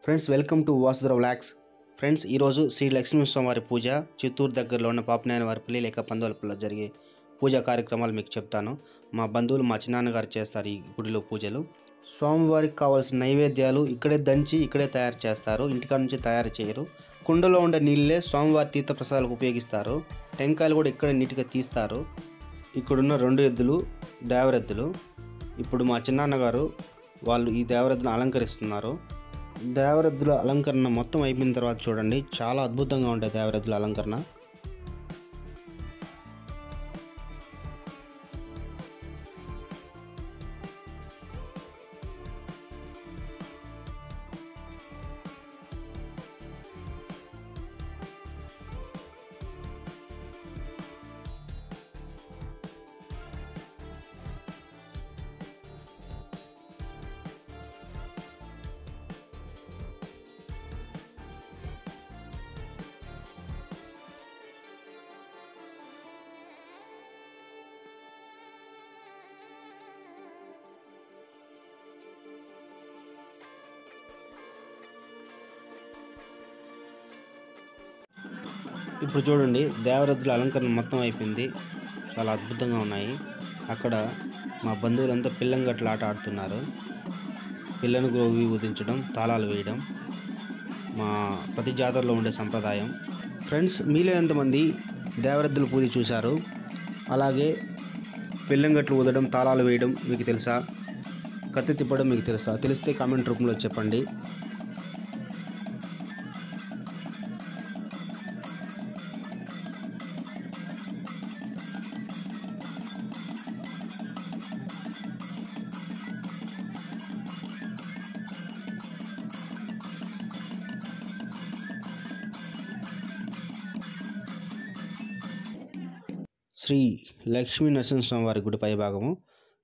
Friends welcome to Vasudhara vlogs. Friends ఈరోజు శ్రీ లక్ష్మీస్వామివారి పూజ చిత్తూరు దగ్గరలో ఉన్న పాపనాయనవారిపల్లి లేక పందోలపల్లిలో జరిగే పూజా కార్యక్రమాలు మీకు చెప్తాను. మా బంధువులు మా చిన్నాన్నగారు చేస్తారు ఈ గుడిలో పూజలు. స్వామివారికి కావాల్సిన నైవేద్యాలు ఇక్కడే దంచి ఇక్కడే తయారు చేస్తారు, ఇంటికాడ నుంచి తయారు చేయరు. కుండలో ఉండే నీళ్ళే స్వామివారి తీర్థప్రసాదాలకు ఉపయోగిస్తారు. టెంకాయలు కూడా ఇక్కడే నీట్గా తీస్తారు. ఇక్కడున్న 2 ఎద్దులు దేవరెద్దులు. ఇప్పుడు మా చిన్నాన్నగారు వాళ్ళు ఈ దేవరెద్దును అలంకరిస్తున్నారు. దేవరెద్దుల అలంకరణ మొత్తం అయిపోయిన తర్వాత చూడండి, చాలా అద్భుతంగా ఉంటాయి దేవరెద్దుల అలంకరణ. ఇప్పుడు చూడండి, దేవరెద్దుల అలంకరణ మొత్తం అయిపోయింది, చాలా అద్భుతంగా ఉన్నాయి. అక్కడ మా బంధువులంతా పిల్లంగట్ల ఆట ఆడుతున్నారు. పిల్లను గ్రోవి ఊదించడం, తాళాలు వేయడం మా ప్రతి జాతరలో ఉండే సంప్రదాయం. ఫ్రెండ్స్, మీలో ఎంతమంది దేవరెద్దుల పూజ చూశారు? అలాగే పిల్లంగట్లు ఊదడం, తాళాలు వేయడం మీకు తెలుసా? కత్తి తిప్పడం మీకు తెలుసా? తెలిస్తే కామెంట్ రూపంలో చెప్పండి. శ్రీ లక్ష్మీ నరసింహస్వామి వారి గుడి పై భాగము.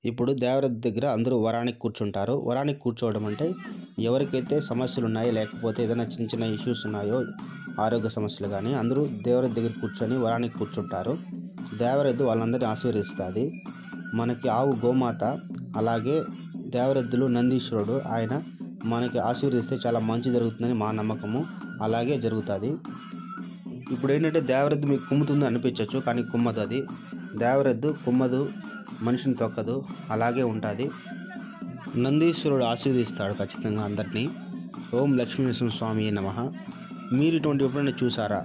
ఇప్పుడు దేవరథ్ దగ్గర అందరూ వరానికి కూర్చుంటారు. వరానికి కూర్చోవడం అంటే ఎవరికైతే సమస్యలు ఉన్నాయో, లేకపోతే ఏదైనా చిన్న చిన్న ఇష్యూస్ ఉన్నాయో, ఆరోగ్య సమస్యలు కానీ, అందరూ దేవరథ్ దగ్గర కూర్చొని వరానికి కూర్చుంటారు. దేవరెద్దు వాళ్ళందరినీ ఆశీర్వదిస్తుంది. మనకి ఆవు గోమాత, అలాగే దేవరెద్దులు నందీశ్వరుడు, ఆయన మనకి ఆశీర్వదిస్తే చాలా మంచి జరుగుతుందని మా నమ్మకము. అలాగే జరుగుతుంది. ఇప్పుడు ఏంటంటే దేవరెద్దు మీకు కుమ్ముతుంది అనిపించవచ్చు, కానీ కుమ్మదు. అది దేవరెద్దు కుమ్మదు, మనిషిని తొక్కదు, అలాగే ఉంటుంది. నందీశ్వరుడు ఆశీర్వదిస్తాడు ఖచ్చితంగా అందరినీ. ఓం లక్ష్మీనరసింహస్వామి నమః. మీరు ఇటువంటి ఎప్పుడైనా చూసారా?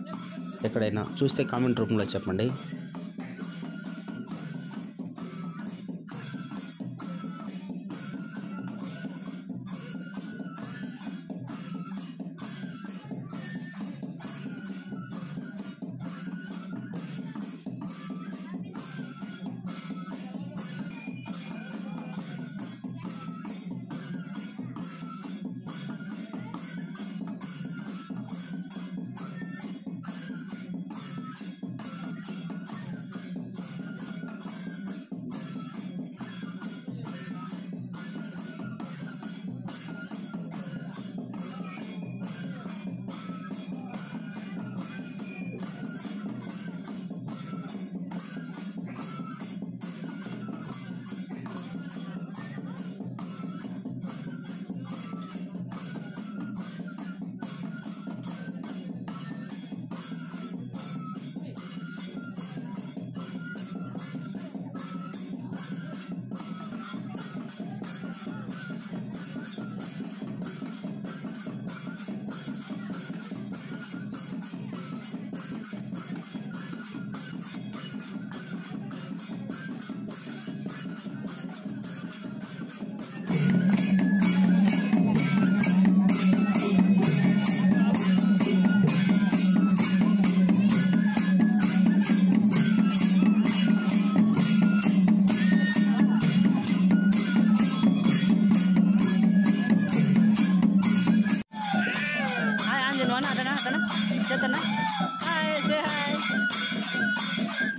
ఎక్కడైనా చూస్తే కామెంట్ రూపంలో చెప్పండి.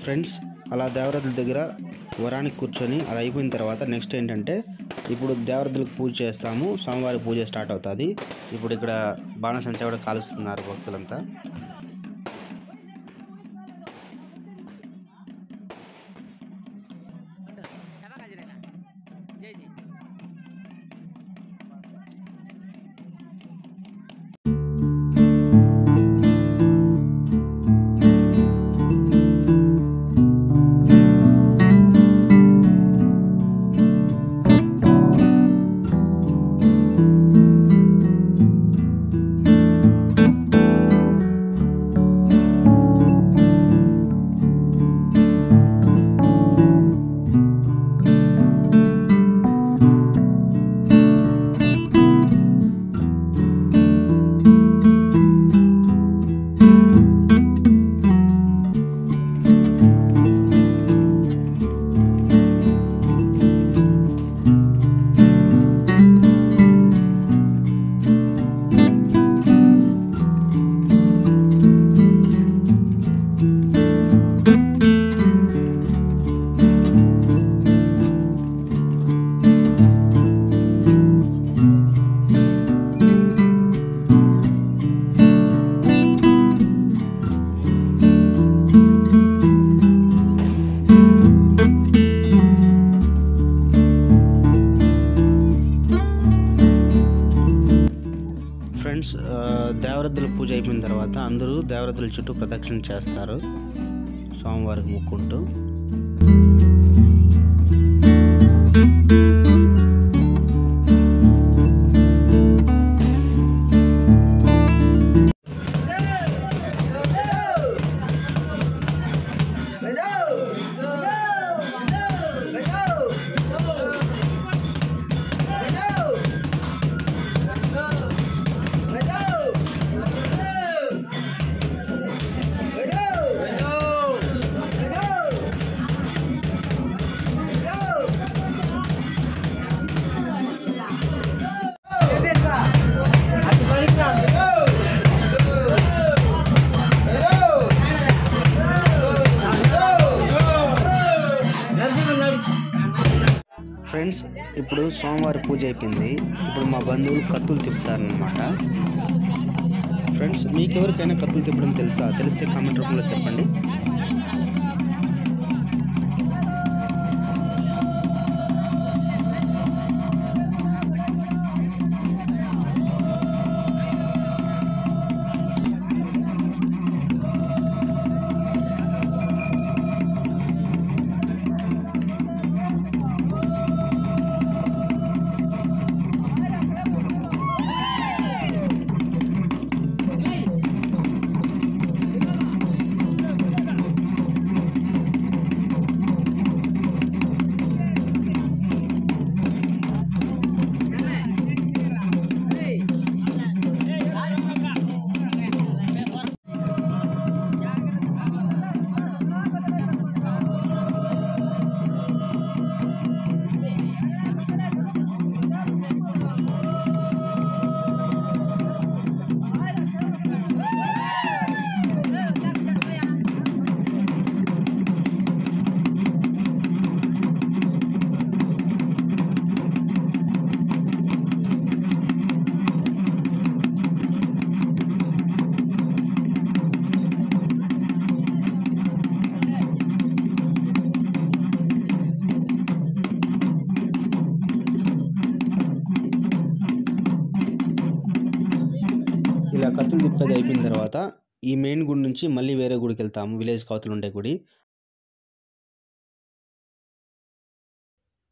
ఫ్రెండ్స్, అలా దేవరథుల దగ్గర వరానికి కూర్చొని అది అయిపోయిన తర్వాత నెక్స్ట్ ఏంటంటే, ఇప్పుడు దేవరథులకు పూజ చేస్తాము. స్వామివారి పూజ స్టార్ట్ అవుతుంది. ఇప్పుడు ఇక్కడ బాణసంచా కూడా కాలుస్తున్నారు భక్తులంతా. ఫ్రెండ్స్, దేవరద్దుల పూజ అయిపోయిన తర్వాత అందరూ దేవరద్దుల చుట్టూ ప్రదక్షిణ చేస్తారు స్వామివారికి మొక్కుంటూ. ఫ్రెండ్స్, ఇప్పుడు సోమవారం పూజ అయిపోయింది. ఇప్పుడు మా బంధువులు కత్తులు తిప్పుతారనమాట. ఫ్రెండ్స్, మీకు ఎవరికైనా కత్తులు తిప్పడం తెలిస్తే కామెంట్ రూపంలో చెప్పండి. ఇలా కత్తులు తిప్పేది అయిపోయిన తర్వాత ఈ మెయిన్ గుడి నుంచి మళ్ళీ వేరే గుడికి వెళ్తాము, విలేజ్ అవతల ఉండే గుడి.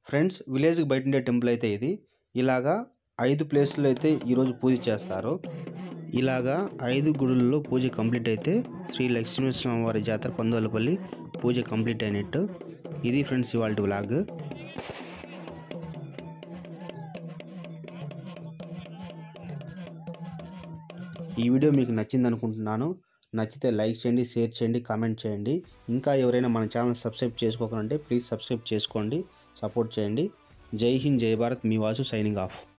ఫ్రెండ్స్, విలేజ్కి బయట ఉండే టెంపుల్ అయితే ఇది. ఇలాగా 5 ప్లేసుల్లో అయితే ఈరోజు పూజ చేస్తారు. ఇలాగా 5 గుడుల్లో పూజ కంప్లీట్ అయితే శ్రీ లక్ష్మీస్వామివారి జాతర పందువలపల్లి పూజ కంప్లీట్ అయినట్టు. ఇది ఫ్రెండ్స్ ఇవాళ వ్లాగ్. ఈ వీడియో మీకు నచ్చింది అనుకుంటున్నాను. నచ్చితే లైక్ చేయండి, షేర్ చేయండి, కామెంట్ చేయండి. ఇంకా ఎవరైనా మన ఛానల్ సబ్స్క్రైబ్ చేసుకోకుండా ప్లీజ్ సబ్స్క్రైబ్ చేసుకోండి, సపోర్ట్ చేయండి. జై హింద్, జై భారత్. మీ వాసు సైనింగ్ ఆఫ్.